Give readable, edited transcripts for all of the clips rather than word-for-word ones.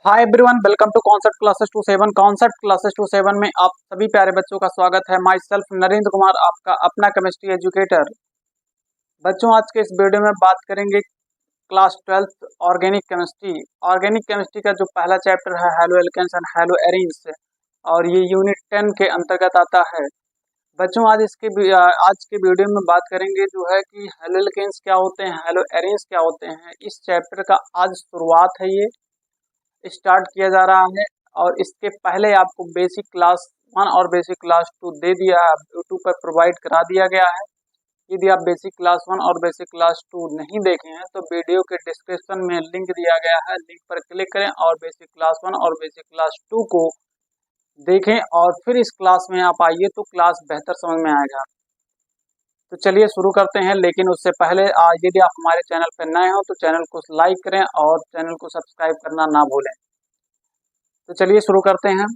Hi everyone, welcome to concept classes 27। Concept classes 27 में आप सभी प्यारे बच्चों का स्वागत है। माई सेल्फ नरेंद्र कुमार, आपका अपना केमिस्ट्री एजुकेटर। बच्चों, आज के इस वीडियो में बात करेंगे class 12th organic chemistry. Organic chemistry का जो पहला चैप्टर है halo alkanes and halo arenes, और ये यूनिट 10 के अंतर्गत आता है। बच्चों, आज के वीडियो में बात करेंगे जो है कि हैलो एल्केन्स क्या होते हैं, हैलो एरीन्स क्या होते हैं। इस चैप्टर का आज शुरुआत है, ये स्टार्ट किया जा रहा है। और इसके पहले आपको बेसिक क्लास 1 और बेसिक क्लास 2 दे दिया है, यूट्यूब पर प्रोवाइड करा दिया गया है। यदि आप बेसिक क्लास 1 और बेसिक क्लास 2 नहीं देखे हैं तो वीडियो के डिस्क्रिप्शन में लिंक दिया गया है, लिंक पर क्लिक करें और बेसिक क्लास 1 और बेसिक क्लास 2 को देखें और फिर इस क्लास में आप आइए तो क्लास बेहतर समझ में आएगा। तो चलिए शुरू करते हैं, लेकिन उससे पहले यदि आप हमारे चैनल पर नए हो तो चैनल को लाइक करें और चैनल को सब्सक्राइब करना ना भूलें। तो चलिए शुरू करते हैं।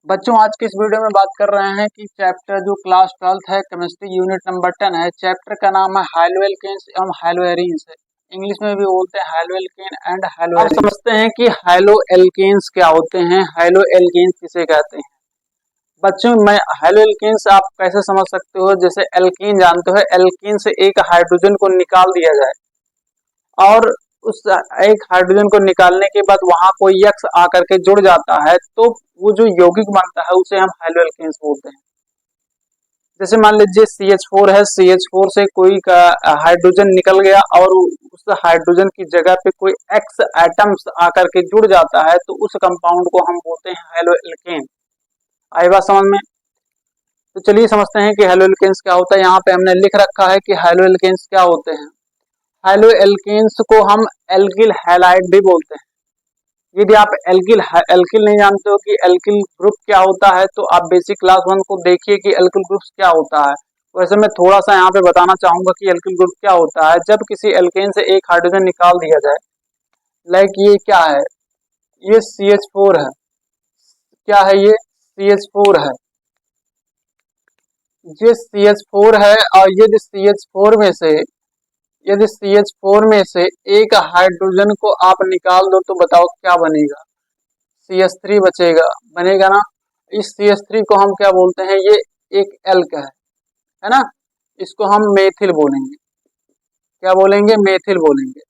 बच्चों, आज के इस वीडियो में बात कर रहे हैं कि चैप्टर जो क्लास 12th है, केमिस्ट्री यूनिट नंबर 10 है। चैप्टर का नाम है हैलो एल्केन्स एवं हैलो एरीन्स। इंग्लिश में भी बोलते हैं हैलो एल्केन एंड हैलो। अब समझते हैं कि हैलो एल्केन्स क्या होते हैं, हैलो एल्केन्स किसे कहते हैं। बच्चों, मैं हैलो एल्केन्स आप कैसे समझ सकते हो, जैसे एल्कीन जानते हो, एल्कीन से एक हाइड्रोजन को निकाल दिया जाए और उस एक हाइड्रोजन को निकालने के बाद वहां कोई यक्स आकर के जुड़ जाता है तो वो जो यौगिक बनता है उसे हम हैलो एल्केन्स बोलते हैं। जैसे मान लीजिए CH4 है, CH4 से कोई का हाइड्रोजन निकल गया और उस हाइड्रोजन की जगह पे कोई एक्स एटम्स आकर के जुड़ जाता है तो उस कंपाउंड को हम बोलते हैं हैलो एल्केन। आई बात समझ में? तो चलिए समझते हैं कि हैलो एल्केन्स क्या होता है। यहाँ पे हमने लिख रखा है कि हैलो एल्केन्स क्या होते हैं। हैलो एल्केन्स को हम एल्किल हैलाइड भी बोलते हैं। यदि आप एल्किल नहीं जानते हो कि एल्किल ग्रुप क्या होता है तो आप बेसिक क्लास 1 को देखिए कि एल्किल ग्रुप क्या होता है। वैसे मैं थोड़ा सा यहाँ पे बताना चाहूंगा कि एल्किल ग्रुप क्या होता है। जब किसी एल्केन से एक हाइड्रोजन निकाल दिया जाए, लाइक ये क्या है, ये CH4 है। क्या है ये? CH4 है। ये CH4 है और यदि CH4 में से एक हाइड्रोजन को आप निकाल दो तो बताओ क्या बनेगा? CH3 बनेगा ना। इस CH3 को हम क्या बोलते हैं, ये एक एल्क है ना। इसको हम मेथिल बोलेंगे। क्या बोलेंगे? मेथिल बोलेंगे।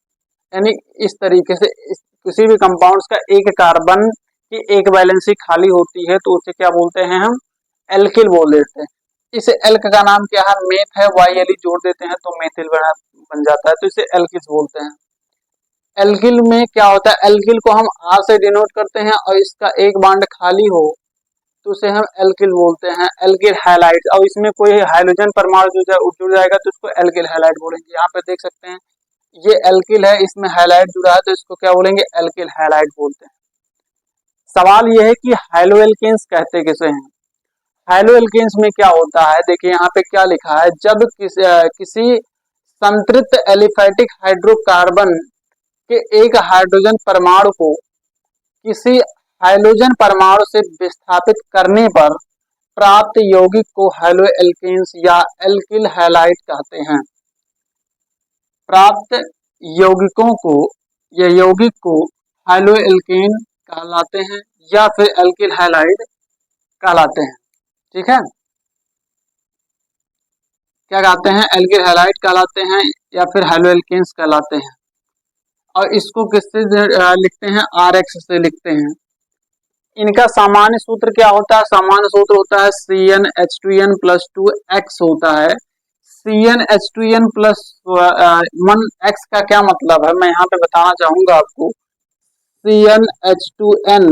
यानी इस तरीके से किसी भी कंपाउंड्स का एक कार्बन की एक वैलेंसी खाली होती है तो उसे क्या बोलते हैं, हम एल्किल बोल देते हैं। इस एल्क का नाम क्या है? मेथ है, YLE जोड़ देते हैं तो मेथिल बन जाता है, तो इसे एल्किल बोलते हैं। एल्किल में क्या होता है, एल्किल को हम R से डिनोट करते हैं और इसका एक बॉन्ड खाली हो तो उसे हम एल्किल बोलते हैं, एल्किल हैलाइड। और इसमें कोई हाइड्रोजन परमाणु जुड़ जाएगा तो इसको एल्किल हैलाइड बोलेंगे। यहाँ पे देख सकते हैं ये एल्किल है, इसमें हैलाइड जुड़ा है तो इसको क्या बोलेंगे? एल्किल हैलाइड बोलते हैं। सवाल यह है कि हैलो एल्केन्स कहते किसे हैं। हैलो एल्केन्स में क्या होता है, देखिए यहाँ पे क्या लिखा है। जब किसी संतृप्त एलिफैटिक हाइड्रोकार्बन के एक हाइड्रोजन परमाणु को किसी हाइड्रोजन परमाणु से विस्थापित करने पर प्राप्त यौगिक को हैलो एल्केन्स या एल्किल हैलाइड कहते हैं। प्राप्त यौगिकों को या यौगिक को हैलो एल्केन कहलाते हैं या फिर एल्किल हैलाइड कहलाते हैं। ठीक है, क्या कहते हैं? एल्किल हैलाइड कहलाते हैं या फिर हैलो एल्केन्स कहलाते हैं। और इसको किससे लिखते हैं? RX से लिखते हैं। इनका सामान्य सूत्र क्या होता है? सामान्य सूत्र होता है CnH2n + 2x होता है। CnH2n + 1x का क्या मतलब है, मैं यहाँ पे बताना चाहूंगा आपको। CnH2n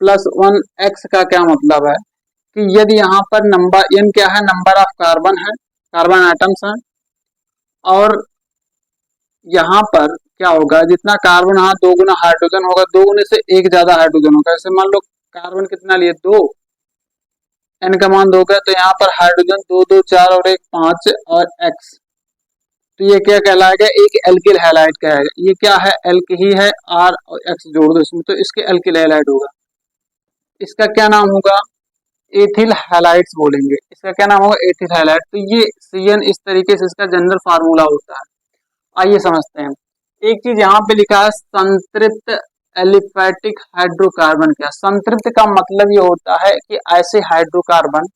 + 1x का क्या मतलब है कि यदि यहाँ पर नंबर n क्या है, नंबर ऑफ कार्बन है, कार्बन एटम्स हैं, और यहाँ पर क्या होगा, जितना कार्बन, हाँ, 2 गुना हाइड्रोजन होगा, 2 गुने से एक ज्यादा हाइड्रोजन होगा। जैसे मान लो कार्बन कितना लिए, 2, n का मान 2 का, तो यहाँ पर हाइड्रोजन 2 2 4 और 1 5 और x, तो ये क्या कहलाएगा? एक एल्किल हैलाइड कहलाएगा। ये क्या है? एल्क ही है, R और X जोड़ दो इसमें तो इसके एल्किल हैलाइड होगा। इसका क्या नाम होगा? एथिल हैलाइड्स बोलेंगे। इसका क्या नाम होगा? Ethyl halide. तो ये CN इस तरीके से इसका जनरल फार्मूला होता है। आइए समझते हैं। एक चीज यहाँ पे लिखा है संतृप्त एलिफैटिक हाइड्रोकार्बन। क्या संतृप्त का मतलब ये होता है कि ऐसे हाइड्रोकार्बन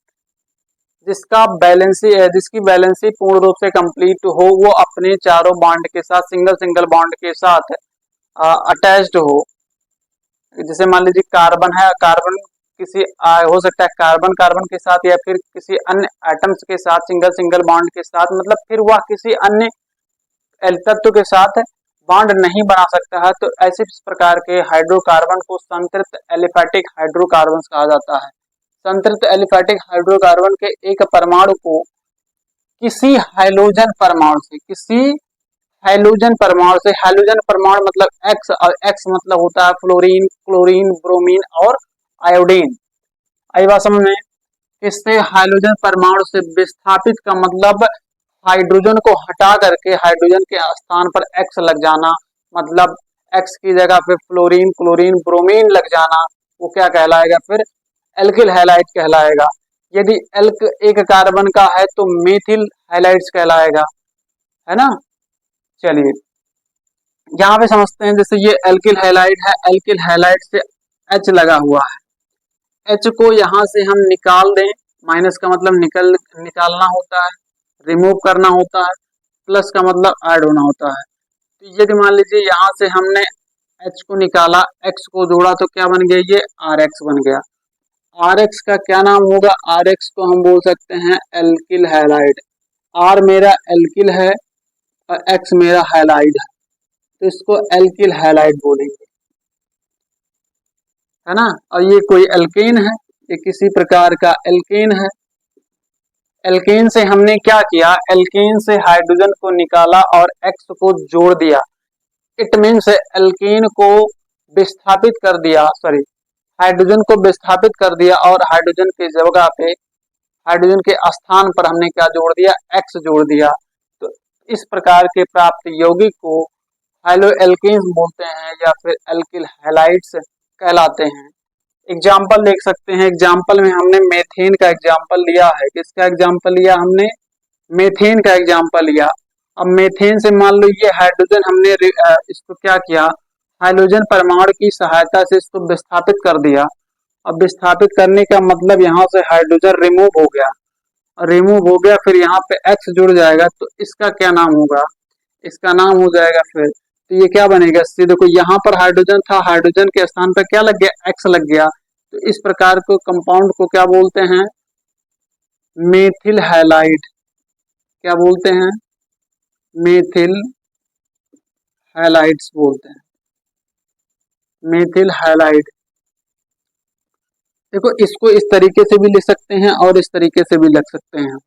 जिसकी वैलेंसी पूर्ण रूप से कंप्लीट हो, वो अपने चारों बॉन्ड के साथ सिंगल सिंगल बॉन्ड के साथ अटैच्ड हो। जैसे मान लीजिए कार्बन है, कार्बन किसी हो सकता है कार्बन कार्बन के साथ या फिर किसी अन्य एटम्स के साथ सिंगल सिंगल बॉन्ड के साथ, मतलब फिर वह किसी अन्य तत्व के साथ बॉन्ड नहीं बना सकता है। तो ऐसे इस प्रकार के हाइड्रोकार्बन को संतृप्त एलिफैटिक हाइड्रोकार्बन कहा जाता है। संतृप्त एलिफैटिक हाइड्रोकार्बन के एक परमाणु को किसी हाइड्रोजन परमाणु से, हाइड्रोजन परमाणु मतलब एक्स, और एक्स मतलब होता है फ्लोरीन, क्लोरीन, ब्रोमीन और आयोडीन। आई बात समझ में? किससे? हाइड्रोजन परमाणु से विस्थापित का मतलब हाइड्रोजन को हटा करके हाइड्रोजन के स्थान पर एक्स लग जाना, मतलब एक्स की जगह फिर फ्लोरीन, क्लोरीन, ब्रोमीन लग जाना, वो क्या कहलाएगा? फिर एल्किल हैलाइड कहलाएगा। यदि एल्क एक कार्बन का है तो मेथिल हैलाइड्स कहलाएगा, है ना। चलिए यहाँ पे समझते हैं। जैसे ये एल्किल हैलाइड है, एल्किल हैलाइड से एच लगा हुआ है, एच को यहाँ से हम निकाल दें, माइनस का मतलब निकालना होता है, रिमूव करना होता है, प्लस का मतलब ऐड होना होता है। तो यदि मान लीजिए यहाँ से हमने H को निकाला, X को जोड़ा तो क्या बन गया? ये RX बन गया। RX का क्या नाम होगा? RX को हम बोल सकते हैं एल्किल हैलाइड। R मेरा एल्किल है और X मेरा हैलाइड है, तो इसको एल्किल हैलाइड बोलेंगे, है ना। और ये कोई एल्केन है, ये किसी प्रकार का एल्केन है। एल्केन से हमने क्या किया? एल्केन से हाइड्रोजन को निकाला और एक्स को जोड़ दिया। इट मीन्स एल्केन को विस्थापित कर दिया, सॉरी हाइड्रोजन को विस्थापित कर दिया और हाइड्रोजन की जगह पे, हाइड्रोजन के स्थान पर हमने क्या जोड़ दिया? एक्स जोड़ दिया। तो इस प्रकार के प्राप्त यौगिक को हाइलो एल्केन्स बोलते हैं या फिर एल्किल हैलाइड्स कहलाते हैं। एग्जाम्पल देख सकते हैं। एग्जाम्पल में हमने मेथेन का एग्जाम्पल लिया है। किसका एग्जाम्पल लिया? हमने मेथेन का एग्जाम्पल लिया। अब मेथेन से मान लो ये हाइड्रोजन हमने इसको क्या किया? हाइड्रोजन परमाणु की सहायता से इसको विस्थापित कर दिया। अब विस्थापित करने का मतलब यहाँ से हाइड्रोजन रिमूव हो गया, रिमूव हो गया, फिर यहाँ पे एक्स जुड़ जाएगा, तो इसका क्या नाम होगा? इसका नाम हो जाएगा फिर, तो ये क्या बनेगा? सी देखो यहाँ पर हाइड्रोजन था, हाइड्रोजन के स्थान पर क्या लग गया? एक्स लग गया। तो इस प्रकार को कंपाउंड को क्या बोलते हैं? Methyl halide. क्या बोलते हैं? मेथिल हैलाइड्स बोलते हैं, मेथिल हैलाइड। देखो इसको इस तरीके से भी लिख सकते हैं और इस तरीके से भी लिख सकते हैं।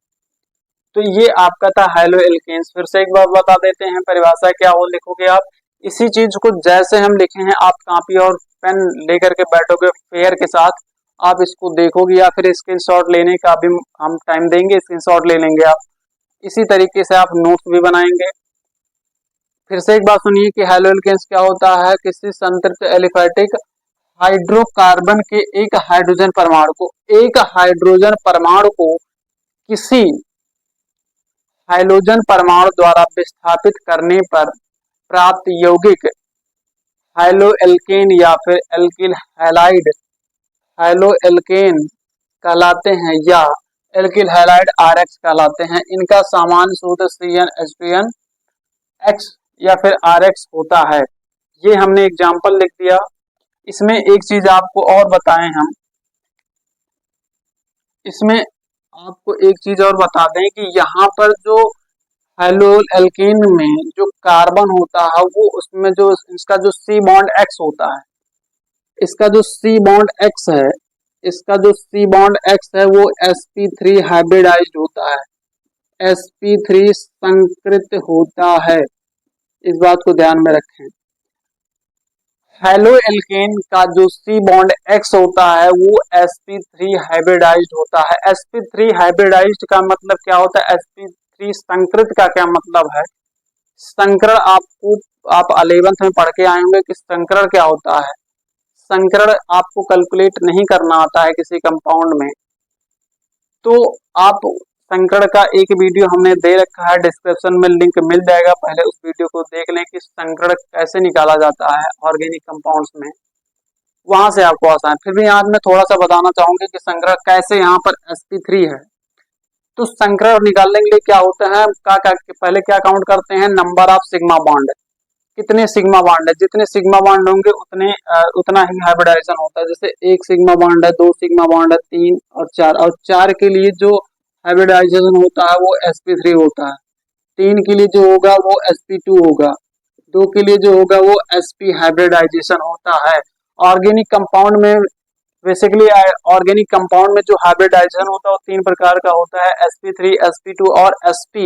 तो ये आपका था हाइलो एल्केन्स। फिर से एक बार बता देते हैं परिभाषा क्या हो, लिखोगे आप इसी चीज को जैसे हम लिखे हैं, आप कॉपी और पेन लेकर के बैठोगे फेयर के साथ, आप इसको देखोगे या फिर स्क्रीनशॉट लेने का भी हम टाइम देंगे, स्क्रीनशॉट ले लेंगे आप। इसी तरीके से आप नोट्स भी बनाएंगे। फिर से एक बात सुनिए कि हाइलो एल्केन्स क्या होता है? किसी संतृप्त एलिफैटिक हाइड्रोकार्बन के एक हाइड्रोजन परमाणु को किसी हाइड्रोजन परमाणु द्वारा विस्थापित करने पर प्राप्त यौगिक हाइलो एल्केन या फिर एल्किल हैलाइड हाइलो एल्केन कहलाते हैं या एल्किल हैलाइड RX कहलाते हैं। इनका सामान्य सूत्र CN या फिर RX होता है। ये हमने एग्जाम्पल लिख दिया। इसमें एक चीज आपको और बताएं हम, इसमें आपको एक चीज और बता दें कि यहाँ पर जो हाइलो एल्केन में जो कार्बन होता है वो उसमें जो इसका जो C बॉन्ड X होता है, इसका जो C बॉन्ड X है, इसका जो C बॉन्ड X है वो sp3 हाइब्रिडाइज्ड होता है, sp3 संकृत होता है। इस बात को ध्यान में रखें। हाइलो एल्केन का जो C बॉन्ड X होता है वो sp3 हाइब्रिडाइज्ड होता है। sp3 हाइब्रिडाइज्ड का मतलब क्या होता है? sp3 संकृत का क्या मतलब है? संकरण आप 11th में पढ़ के आए होंगे कि संकरण क्या होता है। संकरण आपको कैलकुलेट नहीं करना आता है किसी कंपाउंड में, तो आप संकरण का एक वीडियो हमने दे रखा है, डिस्क्रिप्शन में लिंक मिल जाएगा, पहले उस वीडियो को देख लें कि संकरण कैसे निकाला जाता है ऑर्गेनिक कंपाउंड्स में, वहां से आपको आसान। फिर भी आज मैं थोड़ा सा बताना चाहूंगी कि संकरण कैसे यहाँ पर sp3 है। तो संकरण निकालने के लिए क्या होता है, पहले क्या काउंट करते हैं, नंबर ऑफ सिग्मा बॉन्ड, कितने सिग्मा बॉन्ड है, जितने सिग्मा बॉन्ड होंगे उतना ही हाइब्रिडाइजेशन होता है। जैसे एक सिग्मा बॉन्ड है, दो सिग्मा बॉन्ड है, तीन और चार के लिए जो हाइब्रिडाइजेशन होता है वो sp3 होता है, तीन के लिए जो होगा वो sp2 होगा, दो के लिए जो होगा वो sp हाइब्रिडाइजेशन होता है। ऑर्गेनिक कंपाउंड में बेसिकली ऑर्गेनिक कंपाउंड में जो हाइब्रिडाइजेशन होता है वो तीन प्रकार का होता है, sp3, sp2 और sp।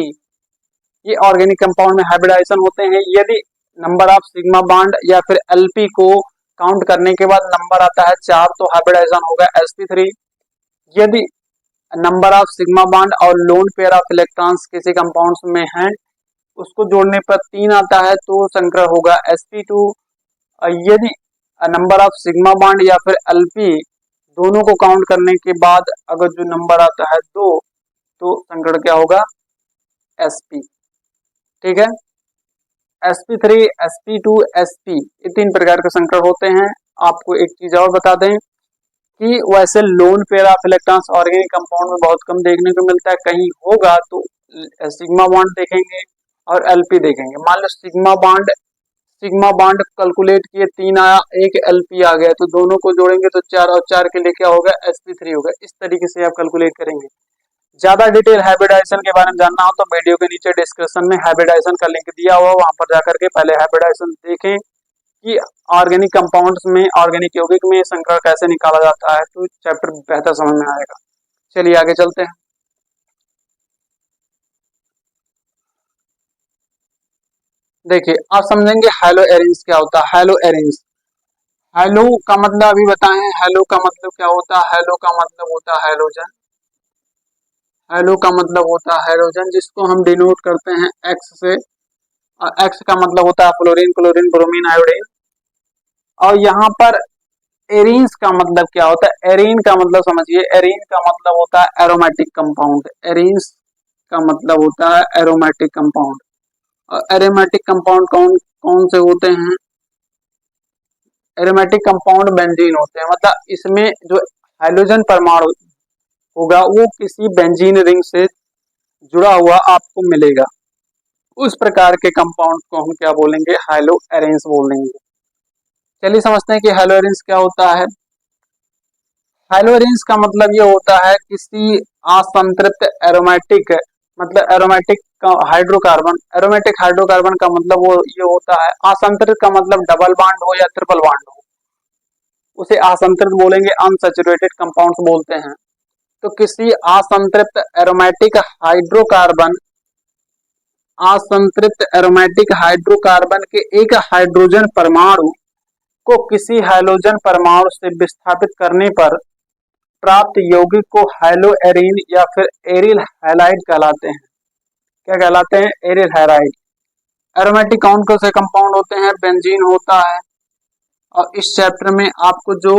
ये ऑर्गेनिक कंपाउंड में हाइब्रिडाइजेशन होते हैं। यदि नंबर ऑफ सिग्मा बॉन्ड या फिर एलपी को काउंट करने के बाद नंबर आता है 4 तो हाइब्रिडाइजेशन होगा sp3। यदि नंबर ऑफ सिग्मा बॉन्ड और लोन पेयर ऑफ इलेक्ट्रॉन्स किसी कंपाउंड्स में है उसको जोड़ने पर 3 आता है तो संकरण होगा sp2। यदि नंबर ऑफ सिग्मा बॉन्ड या फिर एलपी दोनों को काउंट करने के बाद अगर जो नंबर आता है 2 तो संकरण क्या होगा, sp। ठीक है, sp3, sp2, sp ये तीन प्रकार के संकरण होते हैं। आपको एक चीज और बता दें कि वैसे lone pair of electrons organic compound में बहुत कम देखने को मिलता है, कहीं होगा तो सिग्मा बॉन्ड देखेंगे और एलपी देखेंगे। मान लो सिग्मा बॉन्ड कैलकुलेट किए 3 आया, एक एलपी आ गया तो दोनों को जोड़ेंगे तो 4 और 4 के लिए क्या होगा, sp3 होगा। इस तरीके से आप कैलकुलेट करेंगे। ज्यादा डिटेल हाइब्रिडाइजेशन के बारे में जानना हो तो वीडियो के नीचे डिस्क्रिप्शन में हाइब्रिडाइजेशन का लिंक दिया हुआ, वहां पर जाकर के पहले हाइब्रिडाइजेशन देखें कि ऑर्गेनिक कंपाउंड्स में, ऑर्गेनिक यौगिक में संकरण कैसे निकाला जाता है, तो चैप्टर बेहतर समझ में आएगा। चलिए आगे चलते हैं। देखिए आप समझेंगे हैलो एरेंज क्या होता है। हैलो एरेंज, हैलो का मतलब अभी बताएं, हैलो का मतलब क्या होता है। हैलो का मतलब होता है हैलोजन। हैलो का मतलब होता है हैलोजन जिसको हम डिनोट करते हैं एक्स से। एक्स का मतलब होता है फ्लोरीन, क्लोरीन, ब्रोमीन, आयोडीन। और यहाँ पर एरीन्स का मतलब क्या होता है, एरीन का मतलब समझिए, एरीन का मतलब होता है एरोमेटिक कंपाउंड। एरीन्स का मतलब होता है एरोमेटिक कंपाउंड। और एरोमेटिक कंपाउंड कौन कौन से होते हैं, एरोमेटिक कंपाउंड बेंजीन होते हैं। मतलब इसमें जो हाइड्रोजन परमाणु होगा वो किसी बेंजीन रिंग से जुड़ा हुआ आपको मिलेगा, उस प्रकार के कंपाउंड को हम क्या बोलेंगे, हैलो एरेंस बोलेंगे। चलिए समझते हैं कि हैलो एरेंस क्या होता है। हैलो एरेंस का मतलब ये होता है किसी असंतृप्त एरोमेटिक, मतलब एरोमेटिक हाइड्रोकार्बन, एरोमेटिक हाइड्रोकार्बन का मतलब वो ये होता है, असंतृप्त का मतलब डबल बॉन्ड हो या ट्रिपल बॉन्ड हो उसे असंतृप्त बोलेंगे, अनसैचुरेटेड कंपाउंड्स बोलते हैं। तो किसी असंतृप्त एरोमेटिक हाइड्रोकार्बन, असंतृप्त एरोमेटिक हाइड्रोकार्बन के एक हाइड्रोजन परमाणु को किसी हैलोजन परमाणु से विस्थापित करने पर प्राप्त यौगिक को हैलो एरीन या फिर एरिल हैलाइड कहलाते हैं। क्या कहलाते हैं, एरिल हैलाइड। एरोमेटिक कौन कौन से कंपाउंड होते हैं, बेंजीन होता है। और इस चैप्टर में आपको जो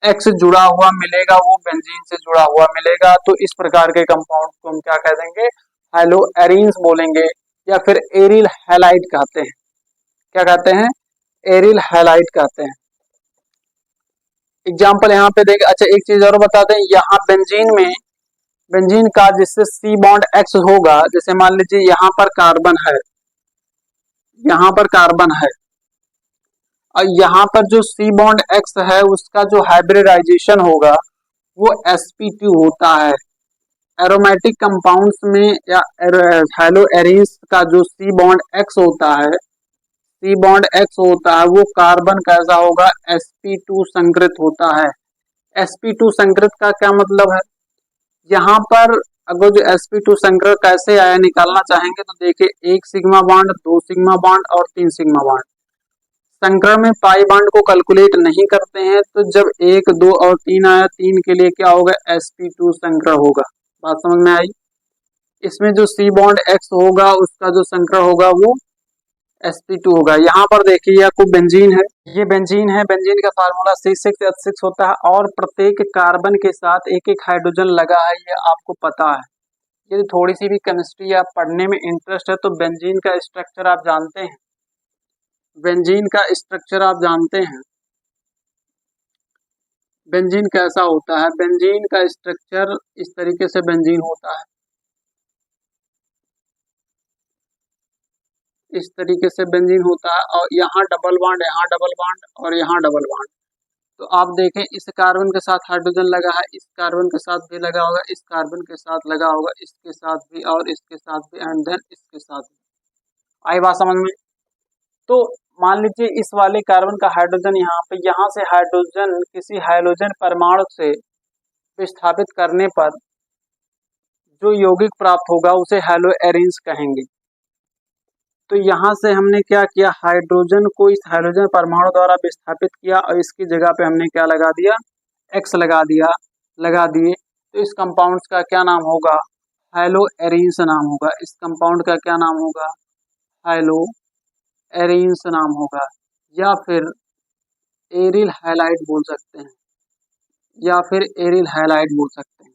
एक्स जुड़ा हुआ मिलेगा वो बेंजीन से जुड़ा हुआ मिलेगा। तो इस प्रकार के कंपाउंड को हम क्या कह देंगे, हैलो एरीन्स बोलेंगे या फिर एरिल हैलाइड कहते हैं। क्या कहते हैं, एरिल हैलाइड कहते हैं। एग्जाम्पल यहाँ पे देख, अच्छा एक चीज और बता दें, यहाँ बेंजीन में, बेंजीन का जिससे सी बॉन्ड एक्स होगा, जैसे मान लीजिए यहाँ पर कार्बन है, यहाँ पर कार्बन है और यहाँ पर जो सी बॉन्ड एक्स है उसका जो हाइब्रिडाइजेशन होगा वो sp2 होता है। एरोमेटिक कंपाउंड्स में या हैलो एरीन्स का जो सी बॉन्ड एक्स होता है, सी बॉन्ड एक्स होता है वो कार्बन कैसा होगा, sp2 संकृत होता है। sp2 संकृत का क्या मतलब है, यहाँ पर अगर जो sp2 संकृत कैसे आया निकालना चाहेंगे तो देखिए, एक सिग्मा बॉन्ड, दो सिग्मा बॉन्ड और तीन सिग्मा बॉन्ड। संकरण में पाई बॉन्ड को कैलकुलेट नहीं करते हैं, तो जब 1, 2 और 3 आया, 3 के लिए क्या होगा, sp2 संकरण होगा। बात समझ में आई। इसमें जो सी बॉन्ड एक्स होगा उसका जो संकरण होगा वो sp2 होगा। यहाँ पर देखिए आपको बेंजीन है, ये बेंजीन है, बेंजीन का फार्मूला C6H6 होता है और प्रत्येक कार्बन के साथ एक एक हाइड्रोजन लगा है, ये आपको पता है। यदि थोड़ी सी भी केमिस्ट्री या पढ़ने में इंटरेस्ट है तो बेंजीन का स्ट्रक्चर आप जानते हैं। बेंजीन का स्ट्रक्चर आप जानते हैं। बेंजीन कैसा होता है? बेंजीन का स्ट्रक्चर इस तरीके से बेंजीन होता है। इस तरीके से बेंजीन होता है और यहाँ डबल बॉन्ड, यहाँ डबल बॉन्ड और यहाँ डबल बॉन्ड। तो आप देखें इस कार्बन के साथ हाइड्रोजन लगा है, इस कार्बन के साथ भी लगा होगा, इस कार्बन के साथ लगा होगा, इसके साथ भी और इसके साथ भी एंड देन इसके साथ भी। आई बात समझ में? तो मान लीजिए इस वाले कार्बन का हाइड्रोजन यहाँ पे, यहाँ से हाइड्रोजन किसी हाइड्रोजन परमाणु से विस्थापित करने पर जो यौगिक प्राप्त होगा उसे हैलो एरिन्स कहेंगे। तो यहाँ से हमने क्या किया, हाइड्रोजन को इस हाइड्रोजन परमाणु द्वारा विस्थापित किया और इसकी जगह पे हमने क्या लगा दिया, एक्स लगा दिए। तो इस कंपाउंड का क्या नाम होगा, हैलो एरिन्स नाम होगा। इस कंपाउंड का क्या नाम होगा, हैलो एरिन्स नाम होगा। या फिर एरिल हैलाइड बोल सकते हैं, या फिर एरिल हैलाइड बोल सकते हैं,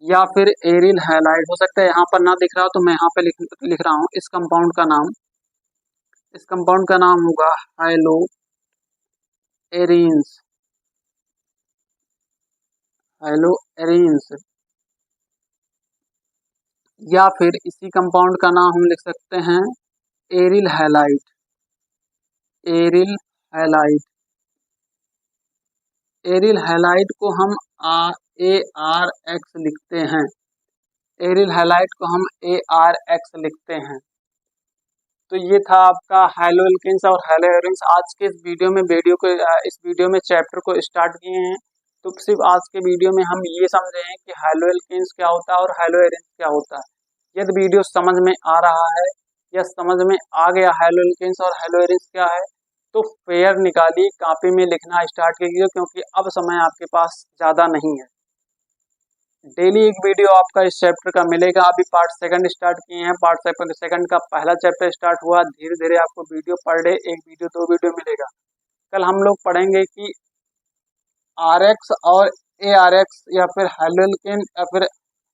या फिर एरिल हैलाइड हो सकता है। यहाँ पर ना दिख रहा हो तो मैं यहाँ पे लिख रहा हूँ। इस कंपाउंड का नाम होगा हैलो एरिन्स, हैलो एरिन्स। या फिर इसी कंपाउंड का नाम हम लिख सकते हैं aryl halide, aryl halide. Aryl halide को हम ARX लिखते हैं, एरिल हैलाइड को हम ARX लिखते हैं। तो ये था आपका हैलो एल्केन्स और हैलो एरिन्स। आज के इस वीडियो में चैप्टर को स्टार्ट किए हैं। तो सिर्फ आज के वीडियो में हम ये समझे हैं कि हैलो एल्केन्स क्या होता है और हैलो एरिन्स क्या होता है। यदि वीडियो समझ में आ रहा है या समझ में आ गया हैलो एल्केन्स और हैलो एरिन्स क्या है, तो पेयर निकालिए, कॉपी में लिखना स्टार्ट कीजिए, क्योंकि अब समय आपके पास ज़्यादा नहीं है। डेली एक वीडियो आपका इस चैप्टर का मिलेगा। अभी पार्ट सेकंड स्टार्ट किए हैं, पार्ट सेकंड का पहला चैप्टर स्टार्ट हुआ। धीरे धीरे आपको वीडियो पर डे एक वीडियो 2 वीडियो मिलेगा। कल हम लोग पढ़ेंगे कि RX और ARX या फिर हैलो एल्केन या फिर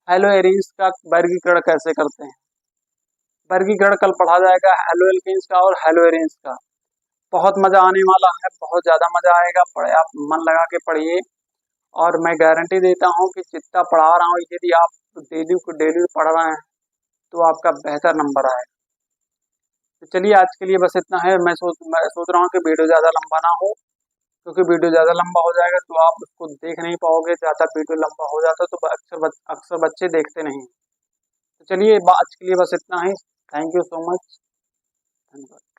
हैलो एरिन्स का वर्गीकरण कैसे करते हैं। वर्गीकरण कल पढ़ा जाएगा हैलो एल्केन्स का और हैलो एरिन्स का। बहुत मजा आने वाला है, बहुत ज़्यादा मजा आएगा। पढ़े, आप मन लगा के पढ़िए और मैं गारंटी देता हूँ कि जितना पढ़ा रहा हूँ, यदि आप डेली पढ़ रहे हैं तो आपका बेहतर नंबर आएगा। तो चलिए आज के लिए बस इतना है। मैं सोच रहा हूँ कि वीडियो ज़्यादा लंबा ना हो, क्योंकि वीडियो ज़्यादा लंबा हो जाएगा तो आप उसको देख नहीं पाओगे। ज़्यादा वीडियो लंबा हो जाता है तो अक्सर बच्चे देखते नहीं। तो चलिए आज के लिए बस इतना ही। थैंक यू सो मच, धन्यवाद।